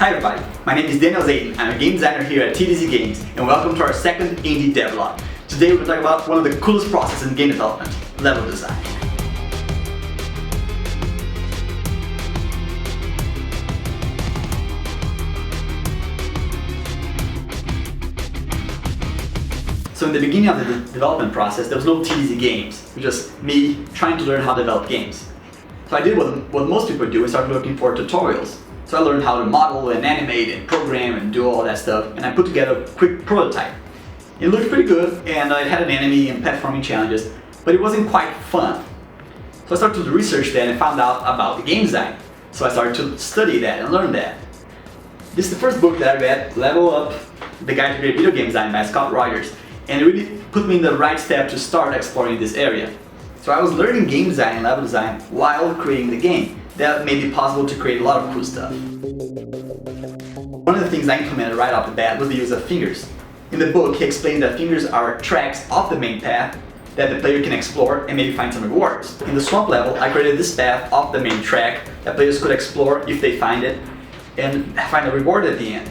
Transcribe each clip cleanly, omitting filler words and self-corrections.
Hi everybody, my name is Daniel Zayden. I'm a game designer here at TDZ Games, and welcome to our second indie devlog. Today we're going to talk about one of the coolest processes in game development, level design. So in the beginning of the development process, there was no TDZ Games. It was just me trying to learn how to develop games. So I did what most people do, I started looking for tutorials. So I learned how to model and animate and program and do all that stuff, and I put together a quick prototype. It looked pretty good, and it had an enemy and platforming challenges, but it wasn't quite fun. So I started to research that and found out about the game design. So I started to study that and learn that. This is the first book that I read, Level Up, The Guide to Great Video Game Design by Scott Rogers, and it really put me in the right step to start exploring this area. So I was learning game design and level design while creating the game. That made it possible to create a lot of cool stuff. One of the things I implemented right off the bat was the use of fingers. In the book, he explained that fingers are tracks off the main path that the player can explore and maybe find some rewards. In the swamp level, I created this path off the main track that players could explore if they find it and find a reward at the end.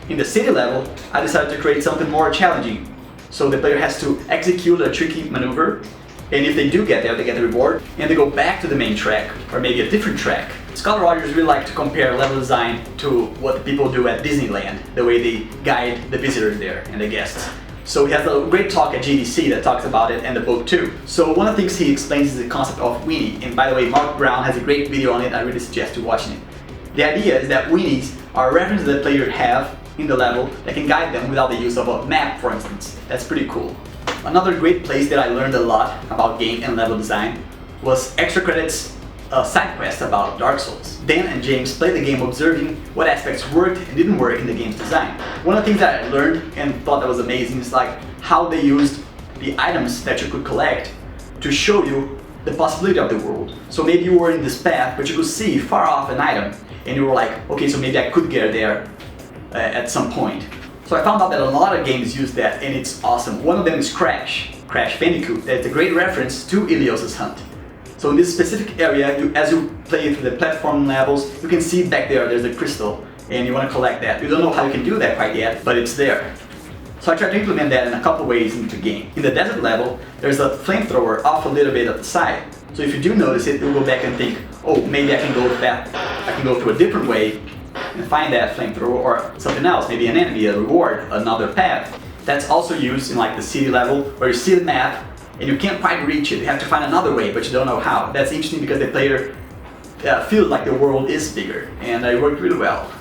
In the city level, I decided to create something more challenging. So the player has to execute a tricky maneuver, and if they do get there, they get the reward, and they go back to the main track, or maybe a different track. Scott Rogers really liked to compare level design to what people do at Disneyland, the way they guide the visitors there and the guests. So he has a great talk at GDC that talks about it, and the book too. So one of the things he explains is the concept of weenie, and by the way, Mark Brown has a great video on it. I really suggest you watching it. The idea is that weenies are references that players have in the level that can guide them without the use of a map, for instance. That's pretty cool. Another great place that I learned a lot about game and level design was Extra Credits' side quest about Dark Souls. Dan and James played the game observing what aspects worked and didn't work in the game's design. One of the things that I learned and thought that was amazing is like how they used the items that you could collect to show you the possibility of the world. So maybe you were in this path, but you could see far off an item, and you were like, okay, so maybe I could get there at some point. So I found out that a lot of games use that, and it's awesome. One of them is Crash Bandicoot. That's a great reference to Ilios' Hunt. So in this specific area, as you play through the platform levels, you can see back there's a crystal, and you want to collect that. You don't know how you can do that quite yet, but it's there. So I tried to implement that in a couple ways into the game. In the desert level, there's a flamethrower off a little bit at the side. So if you do notice it, you'll go back and think, oh, maybe I can go through a different way and find that flamethrower or something else, maybe an enemy, a reward, another path. That's also used in like the city level where you see the map and you can't quite reach it. You have to find another way, but you don't know how. That's interesting because the player feels like the world is bigger, and it worked really well.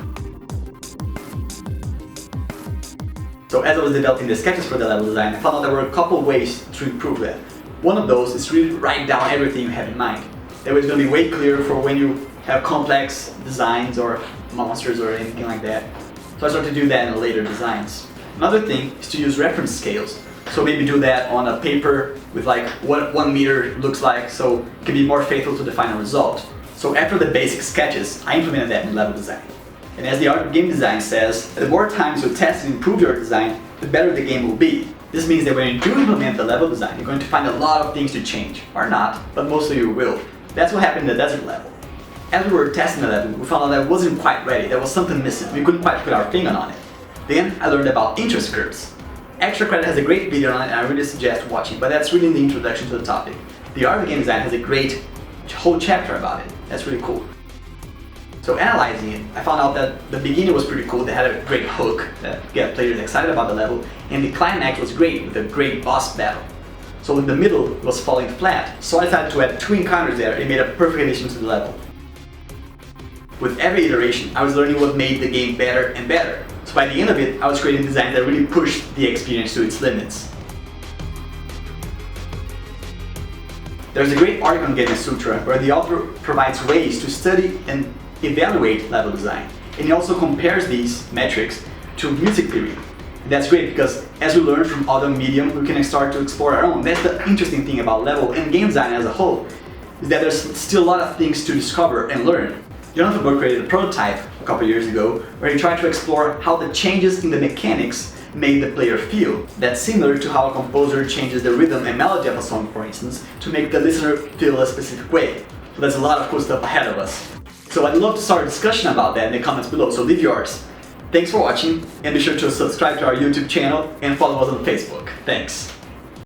So as I was developing the sketches for the level design, I found out there were a couple ways to improve that. One of those is really write down everything you have in mind. That way it's going to be way clearer for when you have complex designs or monsters or anything like that. So I started to do that in the later designs. Another thing is to use reference scales. So maybe do that on a paper with like what 1 meter looks like, so it can be more faithful to the final result. So after the basic sketches, I implemented that in level design. And as the art of game design says, the more times you test and improve your design, the better the game will be. This means that when you do implement the level design, you're going to find a lot of things to change. Or not, but mostly you will. That's what happened in the desert level. As we were testing the level, we found out that it wasn't quite ready. There was something missing. We couldn't quite put our finger on it. Then I learned about interest curves. Extra Credit has a great video on it, and I really suggest watching, but that's really the introduction to the topic. The Art of Game Design has a great whole chapter about it. That's really cool. So analyzing it, I found out that the beginning was pretty cool. They had a great hook that got players excited about the level, and the climax was great with a great boss battle. So in the middle it was falling flat, so I decided to add 2 encounters there. It made a perfect addition to the level. With every iteration, I was learning what made the game better and better. So by the end of it, I was creating designs that really pushed the experience to its limits. There's a great article on Gamasutra where the author provides ways to study and evaluate level design. And he also compares these metrics to music theory. And that's great because as we learn from other mediums, we can start to explore our own. That's the interesting thing about level and game design as a whole, is that there's still a lot of things to discover and learn. Jonathan Burke created a prototype a couple years ago where he tried to explore how the changes in the mechanics made the player feel. That's similar to how a composer changes the rhythm and melody of a song, for instance, to make the listener feel a specific way. So there's a lot of cool stuff ahead of us. So I'd love to start a discussion about that in the comments below, so leave yours. Thanks for watching, and be sure to subscribe to our YouTube channel and follow us on Facebook. Thanks.